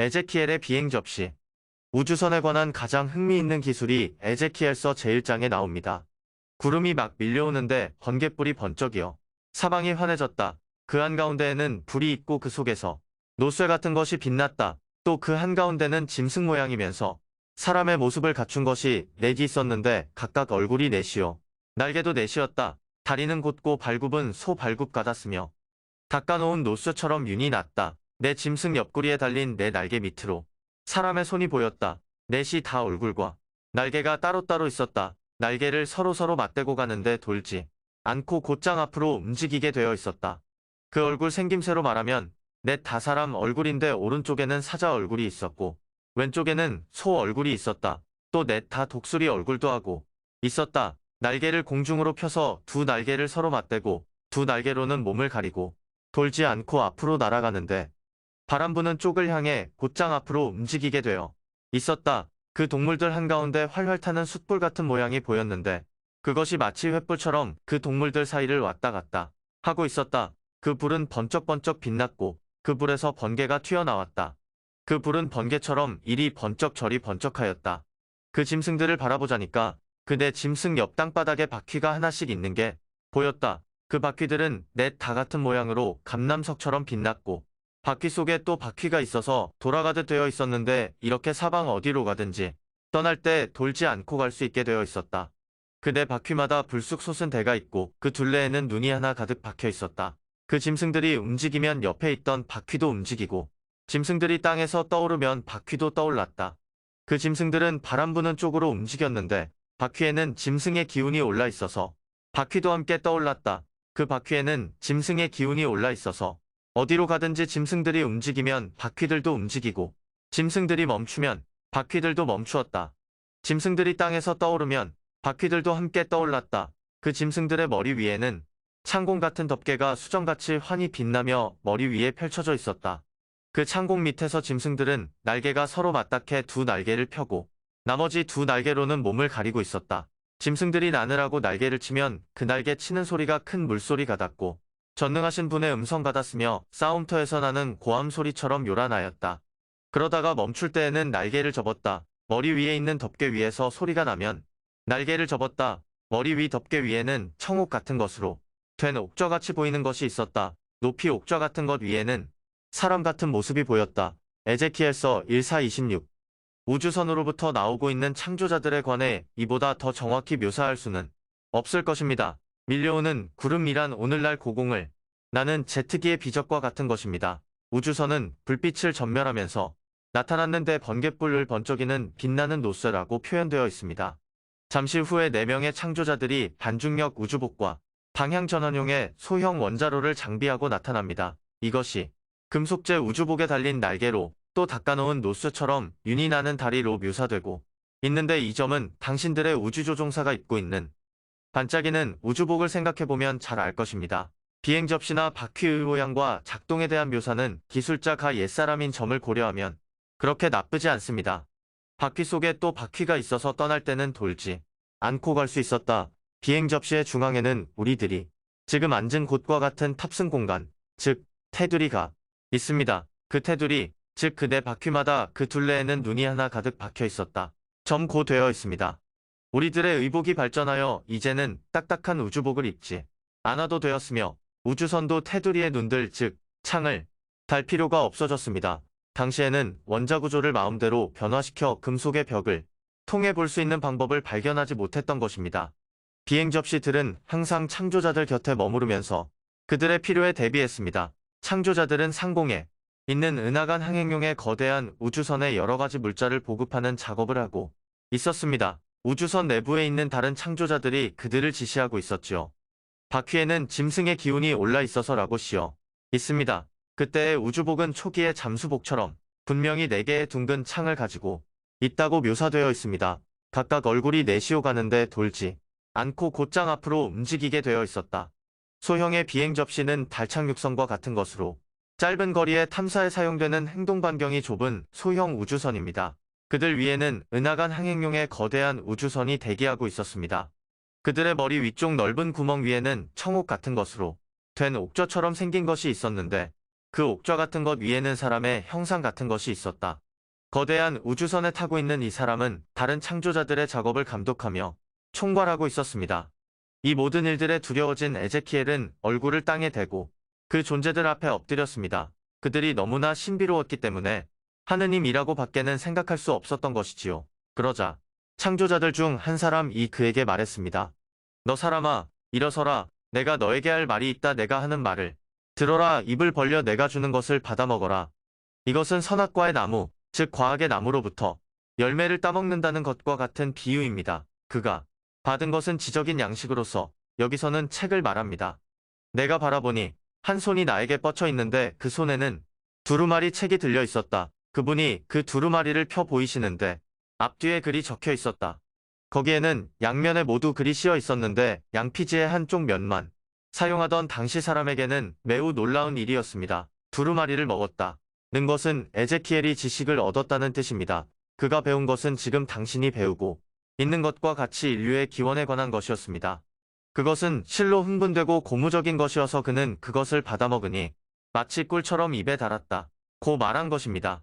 에제키엘의 비행 접시. 우주선에 관한 가장 흥미있는 기술이 에제키엘서 제1장에 나옵니다. 구름이 막 밀려오는데 번갯불이 번쩍이어 사방이 환해졌다. 그 한가운데에는 불이 있고 그 속에서 노쇠 같은 것이 빛났다. 또 그 한가운데는 짐승 모양이면서 사람의 모습을 갖춘 것이 넷이 있었는데 각각 얼굴이 넷이요. 날개도 넷이었다. 다리는 곧고 발굽은 소 발굽 같았으며 닦아놓은 노쇠처럼 윤이 났다. 내 짐승 옆구리에 달린 내 날개 밑으로 사람의 손이 보였다. 넷이 다 얼굴과 날개가 따로따로 있었다. 날개를 서로서로 맞대고 가는데 돌지 않고 곧장 앞으로 움직이게 되어 있었다. 그 얼굴 생김새로 말하면 넷 다 사람 얼굴인데 오른쪽에는 사자 얼굴이 있었고 왼쪽에는 소 얼굴이 있었다. 또 넷 다 독수리 얼굴도 하고 있었다. 날개를 공중으로 펴서 두 날개를 서로 맞대고 두 날개로는 몸을 가리고 돌지 않고 앞으로 날아가는데 바람 부는 쪽을 향해 곧장 앞으로 움직이게 되어 있었다. 그 동물들 한가운데 활활 타는 숯불 같은 모양이 보였는데 그것이 마치 횃불처럼 그 동물들 사이를 왔다 갔다 하고 있었다. 그 불은 번쩍번쩍 빛났고 그 불에서 번개가 튀어나왔다. 그 불은 번개처럼 이리 번쩍 저리 번쩍하였다. 그 짐승들을 바라보자니까 그 네 짐승 옆 땅바닥에 바퀴가 하나씩 있는 게 보였다. 그 바퀴들은 넷 다 같은 모양으로 감남석처럼 빛났고 바퀴 속에 또 바퀴가 있어서 돌아가듯 되어 있었는데 이렇게 사방 어디로 가든지 떠날 때 돌지 않고 갈 수 있게 되어 있었다. 그 네 바퀴마다 불쑥 솟은 대가 있고 그 둘레에는 눈이 하나 가득 박혀 있었다. 그 짐승들이 움직이면 옆에 있던 바퀴도 움직이고 짐승들이 땅에서 떠오르면 바퀴도 떠올랐다. 그 짐승들은 바람 부는 쪽으로 움직였는데 바퀴에는 짐승의 기운이 올라 있어서 바퀴도 함께 떠올랐다. 그 바퀴에는 짐승의 기운이 올라 있어서 어디로 가든지 짐승들이 움직이면 바퀴들도 움직이고 짐승들이 멈추면 바퀴들도 멈추었다. 짐승들이 땅에서 떠오르면 바퀴들도 함께 떠올랐다. 그 짐승들의 머리 위에는 창공 같은 덮개가 수정같이 환히 빛나며 머리 위에 펼쳐져 있었다. 그 창공 밑에서 짐승들은 날개가 서로 맞닿게 두 날개를 펴고 나머지 두 날개로는 몸을 가리고 있었다. 짐승들이 나느라고 날개를 치면 그 날개 치는 소리가 큰 물소리 같았고 전능하신 분의 음성 같았으며 싸움터에서 나는 고함 소리처럼 요란하였다. 그러다가 멈출 때에는 날개를 접었다. 머리 위에 있는 덮개 위에서 소리가 나면 날개를 접었다. 머리 위 덮개 위에는 청옥 같은 것으로 된 옥좌같이 보이는 것이 있었다. 높이 옥좌 같은 것 위에는 사람 같은 모습이 보였다. 에제키엘서 1:4-26. 우주선으로부터 나오고 있는 창조자들에 관해 이보다 더 정확히 묘사할 수는 없을 것입니다. 밀려오는 구름이란 오늘날 고공을 나는 제트기의 비적과 같은 것입니다. 우주선은 불빛을 전멸하면서 나타났는데 번갯불을 번쩍이는 빛나는 노쇠라고 표현되어 있습니다. 잠시 후에 4명의 창조자들이 반중력 우주복과 방향 전환용의 소형 원자로를 장비하고 나타납니다. 이것이 금속재 우주복에 달린 날개로 또 닦아놓은 노쇠처럼 윤이 나는 다리로 묘사되고 있는데 이 점은 당신들의 우주조종사가 입고 있는 반짝이는 우주복을 생각해보면 잘 알 것입니다. 비행 접시나 바퀴의 모양과 작동에 대한 묘사는 기술자 가 옛사람인 점을 고려하면 그렇게 나쁘지 않습니다. 바퀴 속에 또 바퀴가 있어서 떠날 때는 돌지 않고 갈 수 있었다. 비행 접시의 중앙에는 우리들이 지금 앉은 곳과 같은 탑승 공간, 즉 테두리가 있습니다. 그 테두리, 즉 그 네 바퀴마다 그 둘레에는 눈이 하나 가득 박혀 있었다. 점고되어 있습니다. 우리들의 의복이 발전하여 이제는 딱딱한 우주복을 입지 않아도 되었으며 우주선도 테두리의 눈들 즉 창을 달 필요가 없어졌습니다. 당시에는 원자구조를 마음대로 변화시켜 금속의 벽을 통해 볼 수 있는 방법을 발견하지 못했던 것입니다. 비행 접시들은 항상 창조자들 곁에 머무르면서 그들의 필요에 대비했습니다. 창조자들은 상공에 있는 은하간 항행용의 거대한 우주선에 여러 가지 물자를 보급하는 작업을 하고 있었습니다. 우주선 내부에 있는 다른 창조자들이 그들을 지시하고 있었지요. 바퀴에는 짐승의 기운이 올라 있어서라고 씌어 있습니다. 그때의 우주복은 초기의 잠수복처럼 분명히 4개의 둥근 창을 가지고 있다고 묘사되어 있습니다. 각각 얼굴이 내쉬어 가는데 돌지 않고 곧장 앞으로 움직이게 되어 있었다. 소형의 비행 접시는 달착 육선과 같은 것으로 짧은 거리의 탐사에 사용되는 행동 반경이 좁은 소형 우주선입니다. 그들 위에는 은하간 항행용의 거대한 우주선이 대기하고 있었습니다. 그들의 머리 위쪽 넓은 구멍 위에는 청옥 같은 것으로 된 옥저처럼 생긴 것이 있었는데 그 옥좌 같은 것 위에는 사람의 형상 같은 것이 있었다. 거대한 우주선에 타고 있는 이 사람은 다른 창조자들의 작업을 감독하며 총괄하고 있었습니다. 이 모든 일들에 두려워진 에제키엘은 얼굴을 땅에 대고 그 존재들 앞에 엎드렸습니다. 그들이 너무나 신비로웠기 때문에 하느님이라고 밖에는 생각할 수 없었던 것이지요. 그러자 창조자들 중 한 사람이 그에게 말했습니다. 너 사람아, 일어서라. 내가 너에게 할 말이 있다. 내가 하는 말을 들어라. 입을 벌려 내가 주는 것을 받아 먹어라. 이것은 선악과의 나무, 즉 과학의 나무로부터 열매를 따먹는다는 것과 같은 비유입니다. 그가 받은 것은 지적인 양식으로서 여기서는 책을 말합니다. 내가 바라보니 한 손이 나에게 뻗쳐 있는데 그 손에는 두루마리 책이 들려 있었다. 그분이 그 두루마리를 펴 보이시는데 앞뒤에 글이 적혀 있었다. 거기에는 양면에 모두 글이 씌어 있었는데 양피지의 한쪽 면만 사용하던 당시 사람에게는 매우 놀라운 일이었습니다. 두루마리를 먹었다. 는 것은 에제키엘이 지식을 얻었다는 뜻입니다. 그가 배운 것은 지금 당신이 배우고 있는 것과 같이 인류의 기원에 관한 것이었습니다. 그것은 실로 흥분되고 고무적인 것이어서 그는 그것을 받아먹으니 마치 꿀처럼 입에 달았다. 고 말한 것입니다.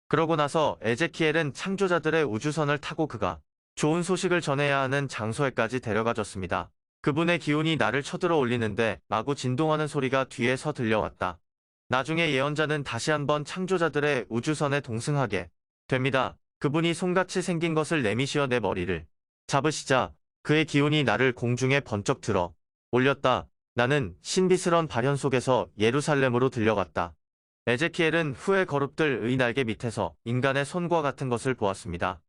그러고 나서 에제키엘은 창조자들의 우주선을 타고 그가 좋은 소식을 전해야 하는 장소에까지 데려가졌습니다. 그분의 기운이 나를 쳐들어 올리는데 마구 진동하는 소리가 뒤에서 들려왔다. 나중에 예언자는 다시 한번 창조자들의 우주선에 동승하게 됩니다. 그분이 손같이 생긴 것을 내미시어 내 머리를 잡으시자 그의 기운이 나를 공중에 번쩍 들어 올렸다. 나는 신비스런 발현 속에서 예루살렘으로 들려갔다. 에제키엘은 후에 거룹들의 날개 밑에서 인간의 손과 같은 것을 보았습니다.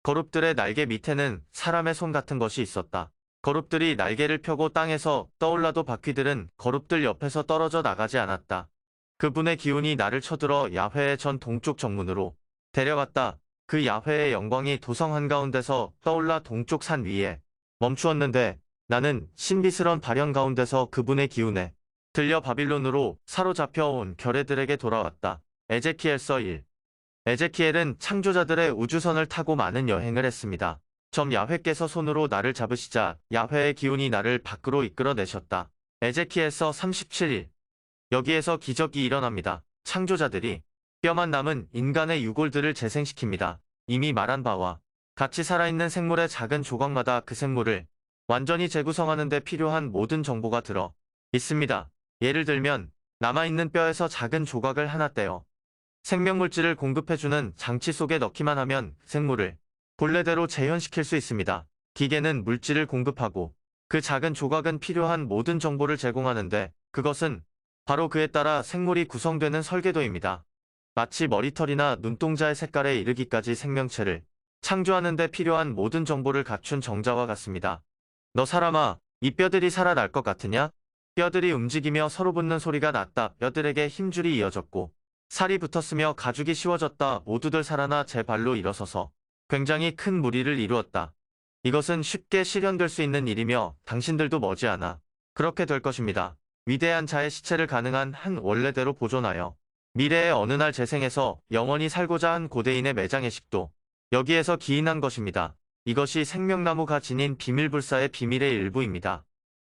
거룹들의 날개 밑에는 사람의 손 같은 것이 있었다. 거룹들이 날개를 펴고 땅에서 떠올라도 바퀴들은 거룹들 옆에서 떨어져 나가지 않았다. 그분의 기운이 나를 쳐들어 야훼의 전 동쪽 정문으로 데려갔다. 그 야훼의 영광이 도성 한가운데서 떠올라 동쪽 산 위에 멈추었는데 나는 신비스런 발현 가운데서 그분의 기운에 들려 바빌론으로 사로잡혀온 결례들에게 돌아왔다. 에제키엘서 1. 에제키엘은 창조자들의 우주선을 타고 많은 여행을 했습니다. 야훼께서 손으로 나를 잡으시자 야훼의 기운이 나를 밖으로 이끌어내셨다. 에제키엘서 37일. 여기에서 기적이 일어납니다. 창조자들이 뼈만 남은 인간의 유골들을 재생시킵니다. 이미 말한 바와 같이 살아있는 생물의 작은 조각마다 그 생물을 완전히 재구성하는 데 필요한 모든 정보가 들어 있습니다. 예를 들면 남아있는 뼈에서 작은 조각을 하나 떼어 생명물질을 공급해주는 장치 속에 넣기만 하면 생물을 본래대로 재현시킬 수 있습니다. 기계는 물질을 공급하고 그 작은 조각은 필요한 모든 정보를 제공하는데 그것은 바로 그에 따라 생물이 구성되는 설계도입니다. 마치 머리털이나 눈동자의 색깔에 이르기까지 생명체를 창조하는 데 필요한 모든 정보를 갖춘 정자와 같습니다. 너 사람아, 이 뼈들이 살아날 것 같으냐? 뼈들이 움직이며 서로 붙는 소리가 났다. 뼈들에게 힘줄이 이어졌고 살이 붙었으며 가죽이 씌워졌다. 모두들 살아나 제 발로 일어서서 굉장히 큰 무리를 이루었다. 이것은 쉽게 실현될 수 있는 일이며 당신들도 머지않아 그렇게 될 것입니다. 위대한 자의 시체를 가능한 한 원래대로 보존하여 미래의 어느 날 재생해서 영원히 살고자 한 고대인의 매장의식도 여기에서 기인한 것입니다. 이것이 생명나무가 지닌 비밀불사의 비밀의 일부입니다.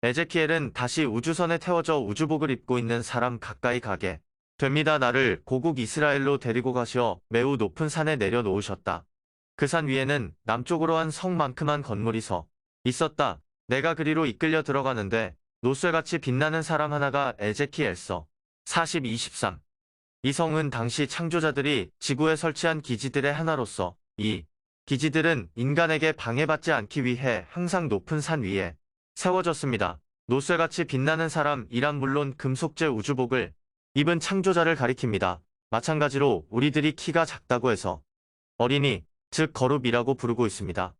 에제키엘은 다시 우주선에 태워져 우주복을 입고 있는 사람 가까이 가게 됩니다. 나를 고국 이스라엘로 데리고 가시어 매우 높은 산에 내려놓으셨다. 그 산 위에는 남쪽으로 한 성만큼한 건물이 서 있었다. 내가 그리로 이끌려 들어가는데 노쇠같이 빛나는 사람 하나가 에제키엘서 40-23. 이 성은 당시 창조자들이 지구에 설치한 기지들의 하나로서 이 기지들은 인간에게 방해받지 않기 위해 항상 높은 산 위에 세워졌습니다. 노쇠같이 빛나는 사람이란 물론 금속제 우주복을 입은 창조자를 가리킵니다. 마찬가지로 우리들이 키가 작다고 해서 어린이, 즉 거룹이라고 부르고 있습니다.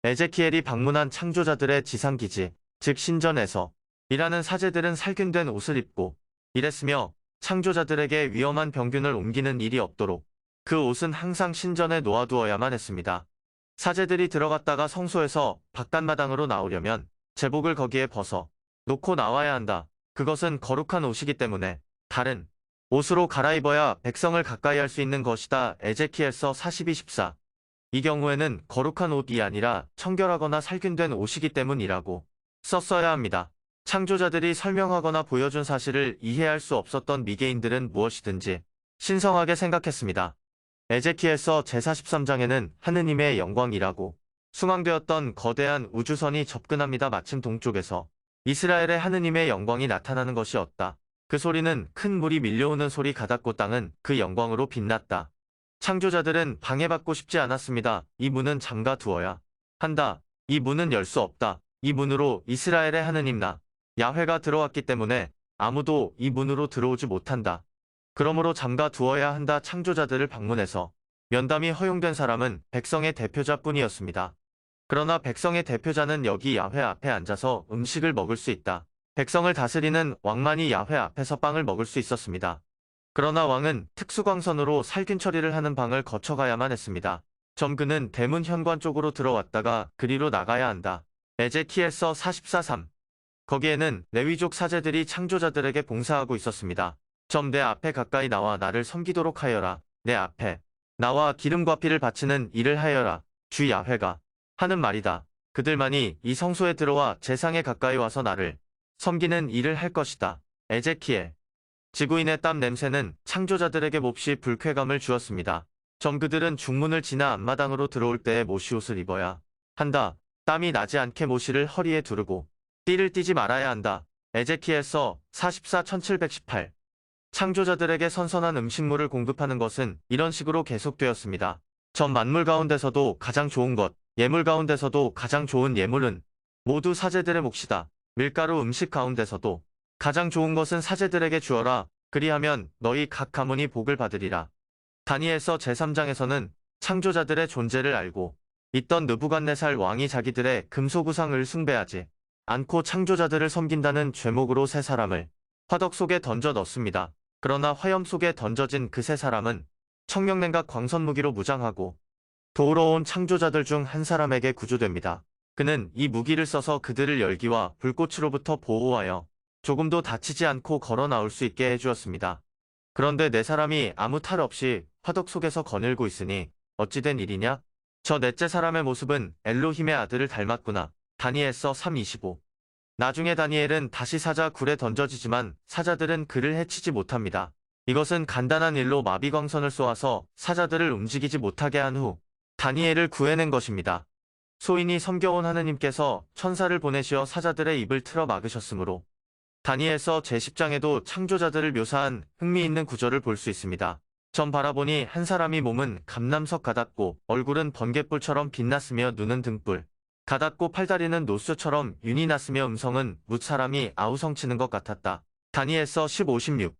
에제키엘이 방문한 창조자들의 지상기지, 즉 신전에서 일하는 사제들은 살균된 옷을 입고 일했으며 창조자들에게 위험한 병균을 옮기는 일이 없도록 그 옷은 항상 신전에 놓아두어야만 했습니다. 사제들이 들어갔다가 성소에서 바깥마당으로 나오려면 제복을 거기에 벗어 놓고 나와야 한다. 그것은 거룩한 옷이기 때문에 다른 옷으로 갈아입어야 백성을 가까이 할 수 있는 것이다. 에제키엘서 42-14. 이 경우에는 거룩한 옷이 아니라 청결하거나 살균된 옷이기 때문이라고 썼어야 합니다. 창조자들이 설명하거나 보여준 사실을 이해할 수 없었던 미개인들은 무엇이든지 신성하게 생각했습니다. 에제키엘서 제43장에는 하느님의 영광이라고 숭앙되었던 거대한 우주선이 접근합니다. 마침 동쪽에서 이스라엘의 하느님의 영광이 나타나는 것이었다. 그 소리는 큰 물이 밀려오는 소리 같았고 땅은 그 영광으로 빛났다. 창조자들은 방해받고 싶지 않았습니다. 이 문은 잠가 두어야 한다. 이 문은 열 수 없다. 이 문으로 이스라엘의 하느님 나 야훼가 들어왔기 때문에 아무도 이 문으로 들어오지 못한다. 그러므로 잠가 두어야 한다. 창조자들을 방문해서 면담이 허용된 사람은 백성의 대표자뿐이었습니다. 그러나 백성의 대표자는 여기 야훼 앞에 앉아서 음식을 먹을 수 있다. 백성을 다스리는 왕만이 야훼 앞에서 빵을 먹을 수 있었습니다. 그러나 왕은 특수광선으로 살균 처리를 하는 방을 거쳐가야만 했습니다. 점그는 대문 현관 쪽으로 들어왔다가 그리로 나가야 한다. 에제키엘서 44:3. 거기에는 레위족 사제들이 창조자들에게 봉사하고 있었습니다. 내 앞에 가까이 나와 나를 섬기도록 하여라. 내 앞에 나와 기름과 피를 바치는 일을 하여라. 주 야훼가 하는 말이다. 그들만이 이 성소에 들어와 제상에 가까이 와서 나를 섬기는 일을 할 것이다. 에제키엘. 지구인의 땀 냄새는 창조자들에게 몹시 불쾌감을 주었습니다. 그들은 중문을 지나 앞마당으로 들어올 때에 모시옷을 입어야 한다. 땀이 나지 않게 모시를 허리에 두르고 띠를 띠지 말아야 한다. 에제키엘서 44:1718. 창조자들에게 선선한 음식물을 공급하는 것은 이런 식으로 계속되었습니다. 전 만물 가운데서도 가장 좋은 것, 예물 가운데서도 가장 좋은 예물은 모두 사제들의 몫이다. 밀가루 음식 가운데서도 가장 좋은 것은 사제들에게 주어라. 그리하면 너희 각 가문이 복을 받으리라. 다니엘서 제3장에서는 창조자들의 존재를 알고 있던 느부갓네살 왕이 자기들의 금소구상을 숭배하지 않고 창조자들을 섬긴다는 죄목으로 세 사람을 화덕 속에 던져 넣습니다. 그러나 화염 속에 던져진 그 세 사람은 청명냉각 광선무기로 무장하고 도우러 온 창조자들 중 한 사람에게 구조됩니다. 그는 이 무기를 써서 그들을 열기와 불꽃으로부터 보호하여 조금도 다치지 않고 걸어 나올 수 있게 해주었습니다. 그런데 네 사람이 아무 탈 없이 화덕 속에서 거닐고 있으니 어찌된 일이냐? 저 넷째 사람의 모습은 엘로힘의 아들을 닮았구나. 다니엘서 3:25. 나중에 다니엘은 다시 사자 굴에 던져지지만 사자들은 그를 해치지 못합니다. 이것은 간단한 일로 마비광선을 쏘아서 사자들을 움직이지 못하게 한 후 다니엘을 구해낸 것입니다. 소인이 섬겨온 하느님께서 천사를 보내시어 사자들의 입을 틀어 막으셨으므로 다니엘서 제10장에도 창조자들을 묘사한 흥미있는 구절을 볼 수 있습니다. 바라보니 한 사람이 몸은 감남석 같았고 얼굴은 번갯불처럼 빛났으며 눈은 등불 같았고 팔다리는 노수처럼 윤이 났으며 음성은 뭇사람이 아우성치는 것 같았다. 다니엘서 15:16.